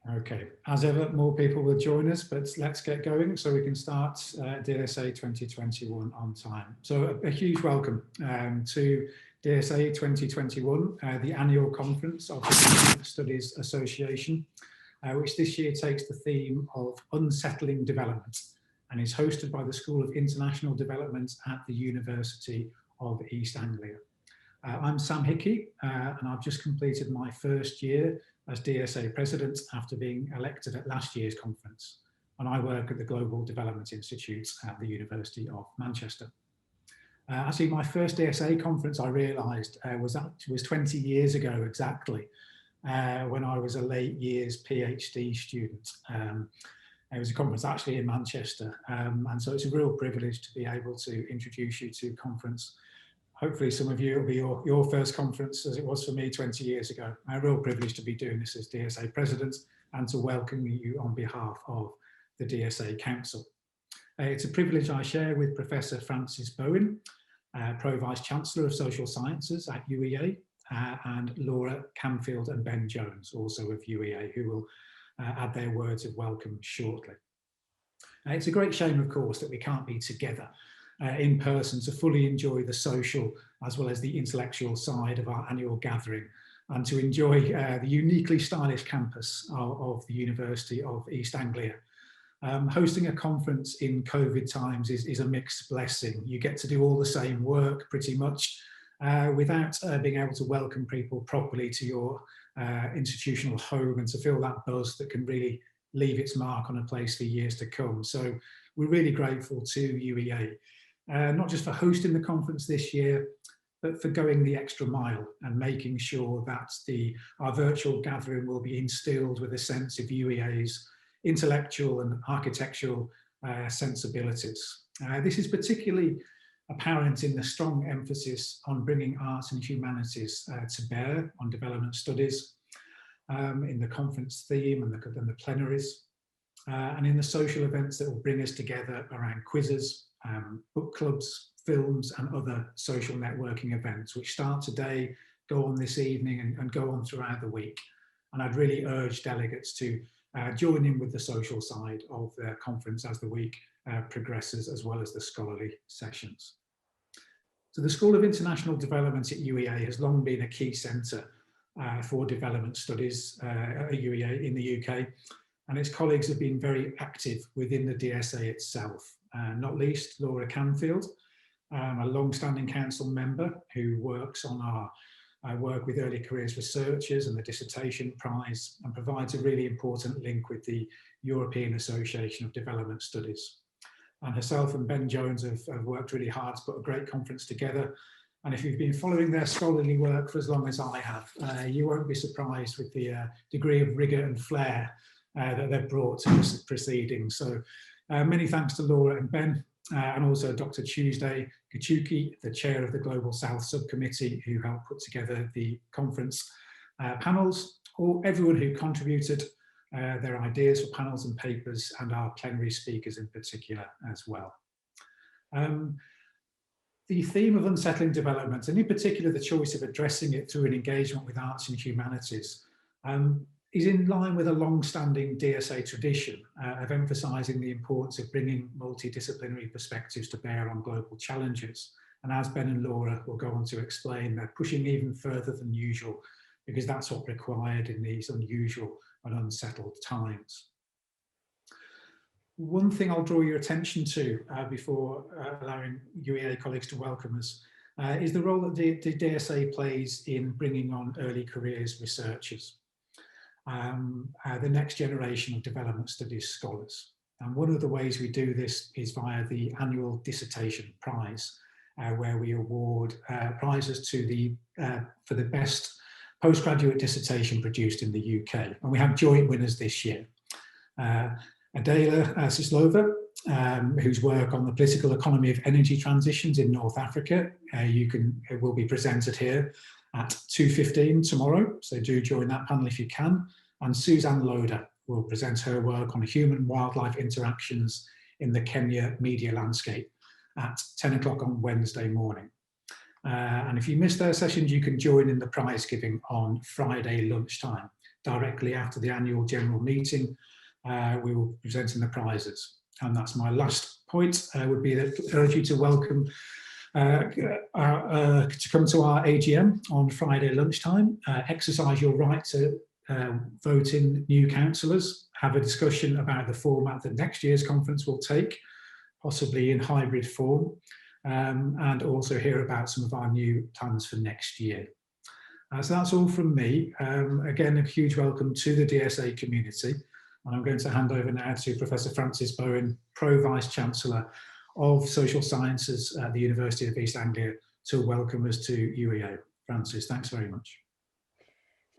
Okay, as ever, more people will join us, but let's get going so we can start DSA 2021 on time. So a huge welcome to DSA 2021, the annual conference of the Development Studies Association, which this year takes the theme of unsettling development and is hosted by the School of International Development at the University of East Anglia. I'm Sam Hickey, and I've just completed my first year as DSA President after being elected at last year's conference, and I work at the Global Development Institute at the University of Manchester. Actually, my first DSA conference, I realised, was 20 years ago exactly, when I was a late years PhD student. It was a conference actually in Manchester, and so it's a real privilege to be able to introduce you to conference. Hopefully some of you, it'll be your first conference as it was for me 20 years ago. A real privilege to be doing this as DSA President and to welcome you on behalf of the DSA Council. It's a privilege I share with Professor Francis Bowen, Pro Vice Chancellor of Social Sciences at UEA, and Laura Camfield and Ben Jones, also of UEA, who will add their words of welcome shortly. It's a great shame, of course, that we can't be together in person to fully enjoy the social as well as the intellectual side of our annual gathering and to enjoy the uniquely stylish campus of the University of East Anglia. Hosting a conference in COVID times is a mixed blessing. You get to do all the same work pretty much without being able to welcome people properly to your institutional home and to feel that buzz that can really leave its mark on a place for years to come. So we're really grateful to UEA. Not just for hosting the conference this year, but for going the extra mile and making sure that our virtual gathering will be instilled with a sense of UEA's intellectual and architectural sensibilities. This is particularly apparent in the strong emphasis on bringing arts and humanities to bear on development studies, in the conference theme and the plenaries, and in the social events that will bring us together around quizzes, book clubs, films and other social networking events which start today, go on this evening and go on throughout the week. And I'd really urge delegates to join in with the social side of the conference as the week progresses, as well as the scholarly sessions. So the School of International Development at UEA has long been a key centre for development studies at UEA in the UK, and its colleagues have been very active within the DSA itself. Not least Laura Camfield, a long-standing council member who works on our work with early careers researchers and the dissertation prize and provides a really important link with the European Association of Development Studies. And herself and Ben Jones have worked really hard to put a great conference together. And if you've been following their scholarly work for as long as I have, you won't be surprised with the degree of rigour and flair that they've brought to this proceeding. So many thanks to Laura and Ben, and also Dr. Tuesday Kachuki, the chair of the Global South Subcommittee, who helped put together the conference panels, or everyone who contributed their ideas for panels and papers, and our plenary speakers in particular as well. The theme of unsettling development, and in particular the choice of addressing it through an engagement with arts and humanities, is in line with a long-standing DSA tradition of emphasising the importance of bringing multidisciplinary perspectives to bear on global challenges. And as Ben and Laura will go on to explain, they're pushing even further than usual because that's what's required in these unusual and unsettled times. One thing I'll draw your attention to before allowing UEA colleagues to welcome us is the role that the DSA plays in bringing on early careers researchers. The next generation of development studies scholars. And one of the ways we do this is via the annual dissertation prize, where we award prizes to for the best postgraduate dissertation produced in the UK. And we have joint winners this year. Adela Sislova, whose work on the political economy of energy transitions in North Africa, it will be presented here at 2:15 tomorrow, so do join that panel if you can. And Suzanne Loader will present her work on human-wildlife interactions in the Kenya media landscape at 10 o'clock on Wednesday morning. And if you miss their sessions, you can join in the prize giving on Friday lunchtime. directly after the annual general meeting, we will be presenting the prizes. And that's my last point, would be that I urge you to welcome to come to our AGM on Friday lunchtime, exercise your right to vote in new councillors, have a discussion about the format that next year's conference will take, possibly in hybrid form, and also hear about some of our new plans for next year. So that's all from me. Again, a huge welcome to the DSA community. And I'm going to hand over now to Professor Francis Bowen, Pro Vice Chancellor of Social Sciences at the University of East Anglia, to welcome us to UEA. Francis, thanks very much.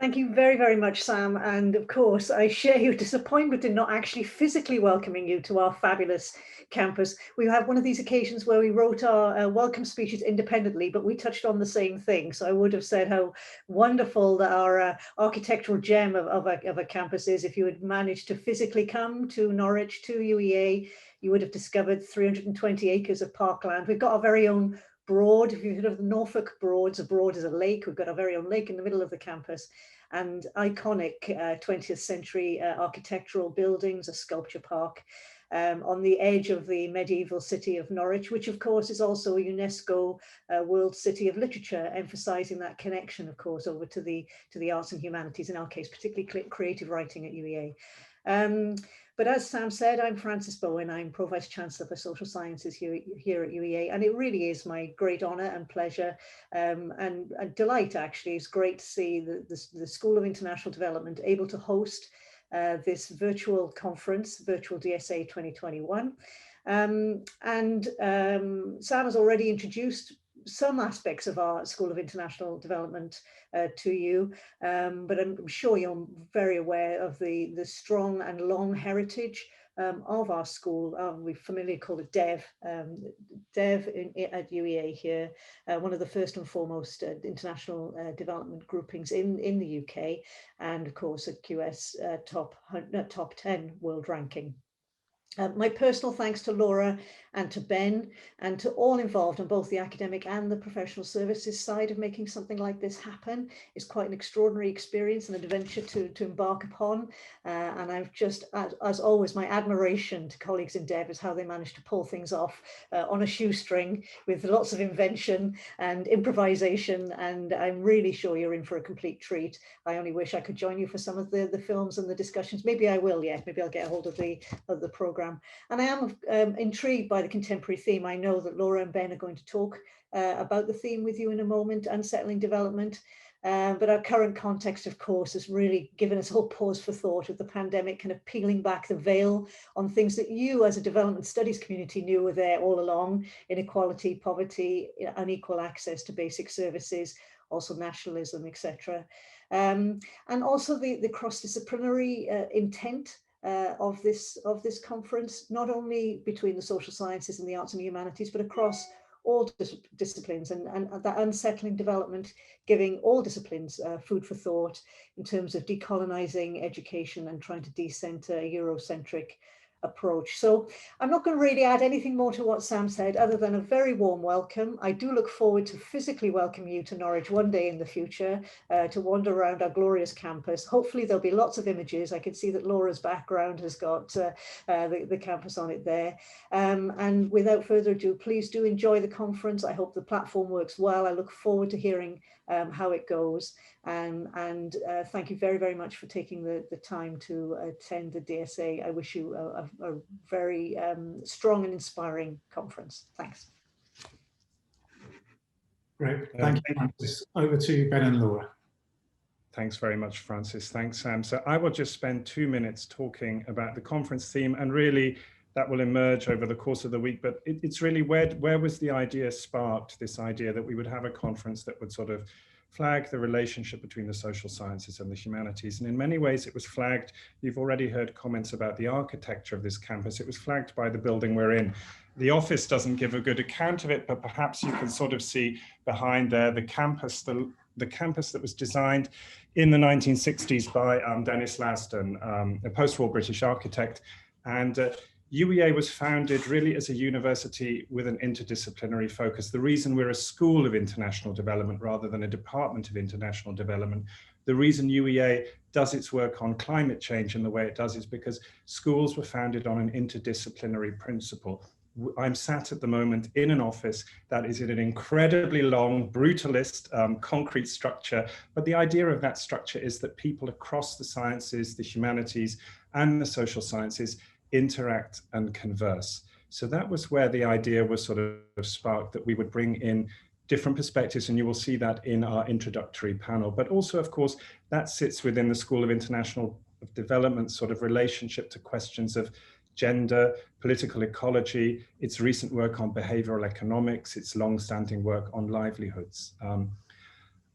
Thank you very, very much, Sam. And of course, I share your disappointment in not actually physically welcoming you to our fabulous campus. We have one of these occasions where we wrote our welcome speeches independently, but we touched on the same thing. So I would have said how wonderful that our architectural gem of a campus is. If you had managed to physically come to Norwich, to UEA, you would have discovered 320 acres of parkland. We've got our very own Broad. If you've heard of the Norfolk Broads, a broad is a lake. We've got our very own lake in the middle of the campus, and iconic 20th century architectural buildings, a sculpture park on the edge of the medieval city of Norwich, which of course is also a UNESCO World City of Literature, emphasizing that connection, of course, over to the arts and humanities, in our case, particularly creative writing at UEA. But as Sam said, I'm Francis Bowen. I'm Pro Vice Chancellor for Social Sciences here at UEA, and it really is my great honour and pleasure and a delight, actually. It's great to see the School of International Development able to host this virtual conference, Virtual DSA 2021. Sam has already introduced some aspects of our School of International Development to you, but I'm sure you're very aware of the strong and long heritage of our school. We familiarly call it DEV, at UEA here, one of the first and foremost international development groupings in the UK, and of course a QS top 10 world ranking. My personal thanks to Laura and to Ben and to all involved on both the academic and the professional services side of making something like this happen. It's quite an extraordinary experience and adventure to embark upon. And I've just, as always, my admiration to colleagues in DEV is how they managed to pull things off on a shoestring with lots of invention and improvisation. And I'm really sure you're in for a complete treat. I only wish I could join you for some of the films and the discussions. Maybe I will, yeah. Maybe I'll get a hold of the program. And I am intrigued by the contemporary theme. I know that Laura and Ben are going to talk about the theme with you in a moment, unsettling development. But our current context, of course, has really given us all pause for thought with the pandemic kind of peeling back the veil on things that you as a development studies community knew were there all along: inequality, poverty, unequal access to basic services, also nationalism, etc. And also the cross-disciplinary intent of this conference, not only between the social sciences and the arts and humanities, but across all disciplines, and that unsettling development, giving all disciplines food for thought in terms of decolonizing education and trying to decenter a Eurocentric approach. So I'm not going to really add anything more to what Sam said, other than a very warm welcome. I do look forward to physically welcoming you to Norwich one day in the future, to wander around our glorious campus. Hopefully there'll be lots of images. I can see that Laura's background has got the campus on it there. And without further ado, please do enjoy the conference. I hope the platform works well. I look forward to hearing how it goes. And thank you very, very much for taking the time to attend the DSA. I wish you a very strong and inspiring conference. Thanks. Great, thank you, Francis. Over to Ben and Laura. Thanks very much, Francis. Thanks, Sam. So I will just spend 2 minutes talking about the conference theme, and really that will emerge over the course of the week. But it's really where was the idea sparked, this idea that we would have a conference that would sort of flag the relationship between the social sciences and the humanities. And in many ways it was flagged, you've already heard comments about the architecture of this campus, it was flagged by the building we're in. The office doesn't give a good account of it, but perhaps you can sort of see behind there the campus that was designed in the 1960s by Dennis Lasdon, a post-war British architect. And UEA was founded really as a university with an interdisciplinary focus. The reason we're a school of international development rather than a department of international development, The reason UEA does its work on climate change in the way it does is because schools were founded on an interdisciplinary principle. I'm sat at the moment in an office that is in an incredibly long, brutalist, concrete structure. But the idea of that structure is that people across the sciences, the humanities, and the social sciences interact and converse. So that was where the idea was sort of sparked, that we would bring in different perspectives, and you will see that in our introductory panel. But also, of course, that sits within the School of International Development sort of relationship to questions of gender, political ecology, its recent work on behavioral economics, its long-standing work on livelihoods.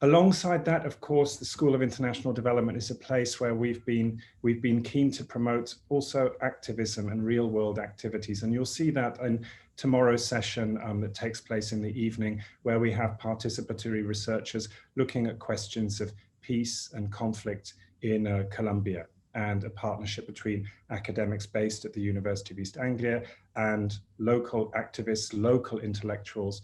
Alongside that, of course, the School of International Development is a place where we've been keen to promote also activism and real-world activities. And you'll see that in tomorrow's session that takes place in the evening, where we have participatory researchers looking at questions of peace and conflict in Colombia, and a partnership between academics based at the University of East Anglia and local activists, local intellectuals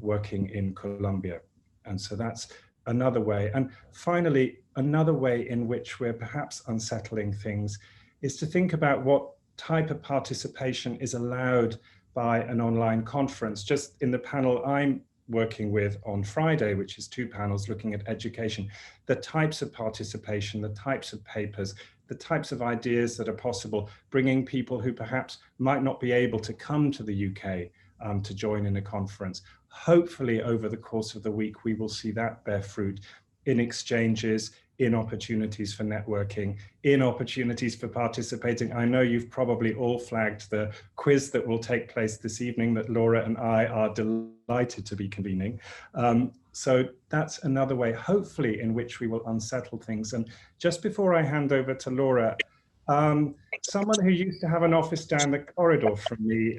working in Colombia. And so that's another way. And finally, another way in which we're perhaps unsettling things is to think about what type of participation is allowed by an online conference. Just in the panel I'm working with on Friday, which is 2 panels looking at education, the types of participation, the types of papers, the types of ideas that are possible, bringing people who perhaps might not be able to come to the UK to join in a conference. Hopefully over the course of the week, we will see that bear fruit in exchanges, in opportunities for networking, in opportunities for participating. I know you've probably all flagged the quiz that will take place this evening that Laura and I are delighted to be convening. So that's another way, hopefully, in which we will unsettle things. And just before I hand over to Laura, someone who used to have an office down the corridor from me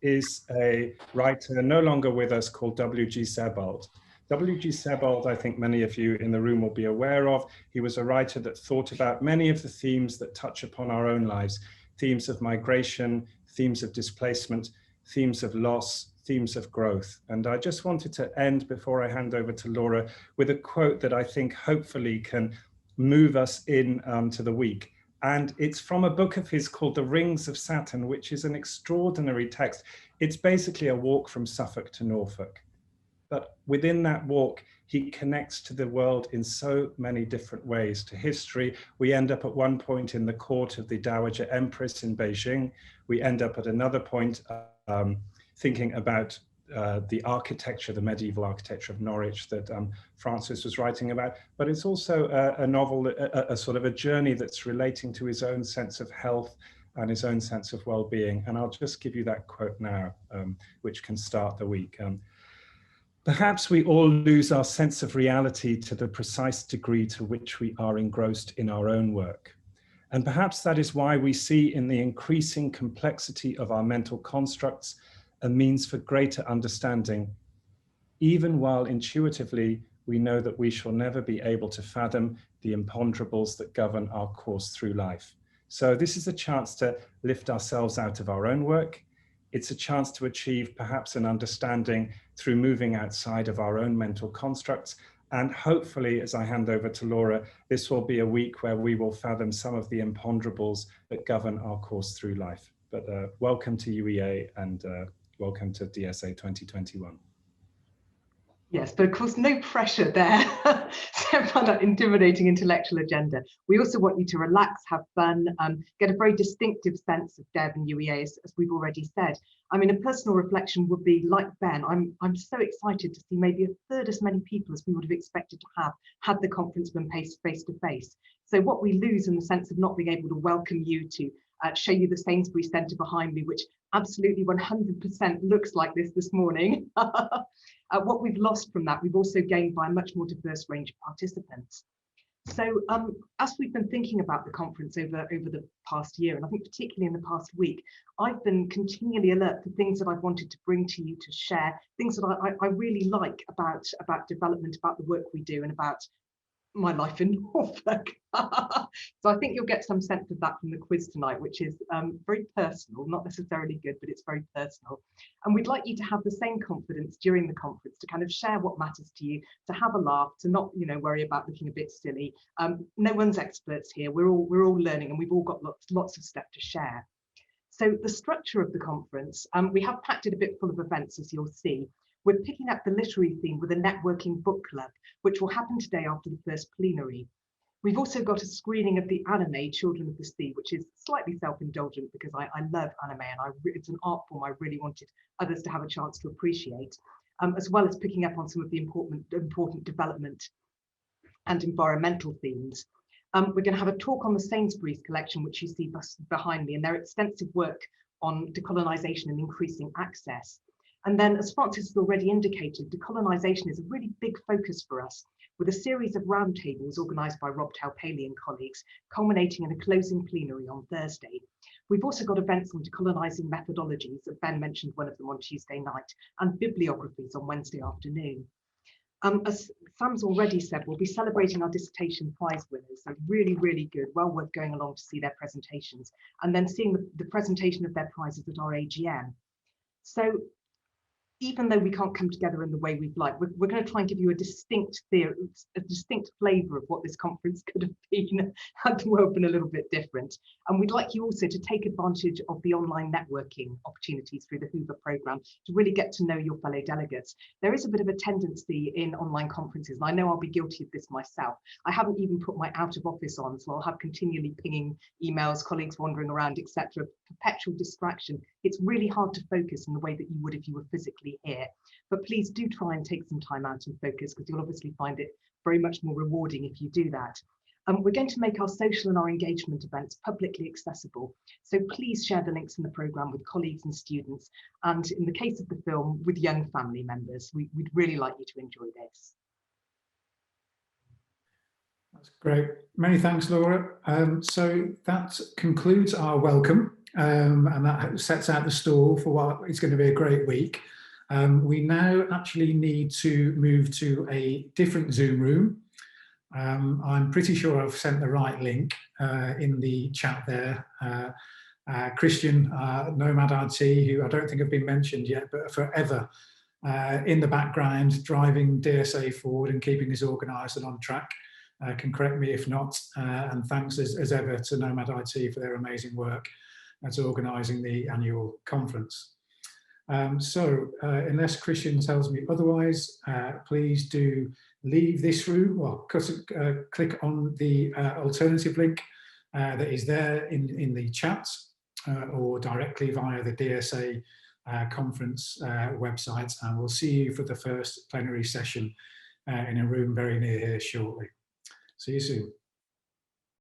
is a writer no longer with us called W.G. Sebald. W.G. Sebald, I think many of you in the room will be aware of. He was a writer that thought about many of the themes that touch upon our own lives, themes of migration, themes of displacement, themes of loss, themes of growth. And I just wanted to end, before I hand over to Laura, with a quote that I think hopefully can move us in to the week. And it's from a book of his called The Rings of Saturn, which is an extraordinary text. It's basically a walk from Suffolk to Norfolk. But within that walk, he connects to the world in so many different ways, to history. We end up at one point in the court of the Dowager Empress in Beijing. We end up at another point thinking about the architecture, the medieval architecture of Norwich that Francis was writing about. But it's also a novel, a sort of a journey that's relating to his own sense of health and his own sense of well-being. And I'll just give you that quote now, which can start the week. Perhaps we all lose our sense of reality to the precise degree to which we are engrossed in our own work. And perhaps that is why we see in the increasing complexity of our mental constructs a means for greater understanding, even while intuitively we know that we shall never be able to fathom the imponderables that govern our course through life. So this is a chance to lift ourselves out of our own work. It's a chance to achieve perhaps an understanding through moving outside of our own mental constructs. And hopefully, as I hand over to Laura, this will be a week where we will fathom some of the imponderables that govern our course through life. But welcome to UEA and welcome to DSA 2021. Yes, but of course, no pressure there on that intimidating intellectual agenda. We also want you to relax, have fun, get a very distinctive sense of DEV and UEA, as we've already said. I mean, a personal reflection would be, like Ben, I'm so excited to see maybe a third as many people as we would have expected to have had the conference been face to face. So what we lose in the sense of not being able to welcome you, to show you the Sainsbury's Centre behind me, which absolutely 100% looks like this morning. What we've lost from that, we've also gained by a much more diverse range of participants. So as we've been thinking about the conference over the past year, and I think particularly in the past week, I've been continually alert to things that I've wanted to bring to you to share, things that I really like about development, about the work we do, and about my life in Norfolk. So I think you'll get some sense of that from the quiz tonight, which is very personal, not necessarily good, but it's very personal. And we'd like you to have the same confidence during the conference to kind of share what matters to you, to have a laugh, to not, you know, worry about looking a bit silly. No one's experts here. We're all learning, and we've all got lots of stuff to share. So the structure of the conference, we have packed it a bit full of events, as you'll see. We're picking up the literary theme with a networking book club, which will happen today after the first plenary. We've also got a screening of the anime Children of the Sea, which is slightly self-indulgent because I love anime, and it's an art form I really wanted others to have a chance to appreciate, as well as picking up on some of the important development and environmental themes. We're going to have a talk on the Sainsbury's collection, which you see behind me, and their extensive work on decolonisation and increasing access. And then, as Francis has already indicated, decolonisation is a really big focus for us, with a series of roundtables organised by Rob Taupaley and colleagues, culminating in a closing plenary on Thursday. We've also got events on decolonising methodologies, Ben mentioned one of them on Tuesday night, and bibliographies on Wednesday afternoon. As Sam's already said, we'll be celebrating our dissertation prize winners, so really, really good, well worth going along to see their presentations, and then seeing the presentation of their prizes at our AGM. So, even though we can't come together in the way we'd like, we're going to try and give you a distinct flavour of what this conference could have been had the world been a little bit different. And we'd like you also to take advantage of the online networking opportunities through the Hoover programme to really get to know your fellow delegates. There is a bit of a tendency in online conferences, and I know I'll be guilty of this myself. I haven't even put my out of office on, so I'll have continually pinging emails, colleagues wandering around, etc. Perpetual distraction. It's really hard to focus in the way that you would if you were physically here, but please do try and take some time out and focus, because you'll obviously find it very much more rewarding if you do that. We're going to make our social and our engagement events publicly accessible, so please share the links in the programme with colleagues and students, and in the case of the film, with young family members. We'd really like you to enjoy this. That's great. Many thanks, Laura. So that concludes our welcome, and that sets out the stall for what is going to be a great week. We now actually need to move to a different Zoom room. I'm pretty sure I've sent the right link in the chat there. Christian, Nomad RT, who I don't think have been mentioned yet, but forever in the background, driving DSA forward and keeping us organised and on track. Can correct me if not. And thanks as ever to Nomad IT for their amazing work at organising the annual conference. Unless Christian tells me otherwise, please do leave this room, well, click on the alternative link that is there in the chat, or directly via the DSA conference website, and we'll see you for the first plenary session in a room very near here shortly. See you soon.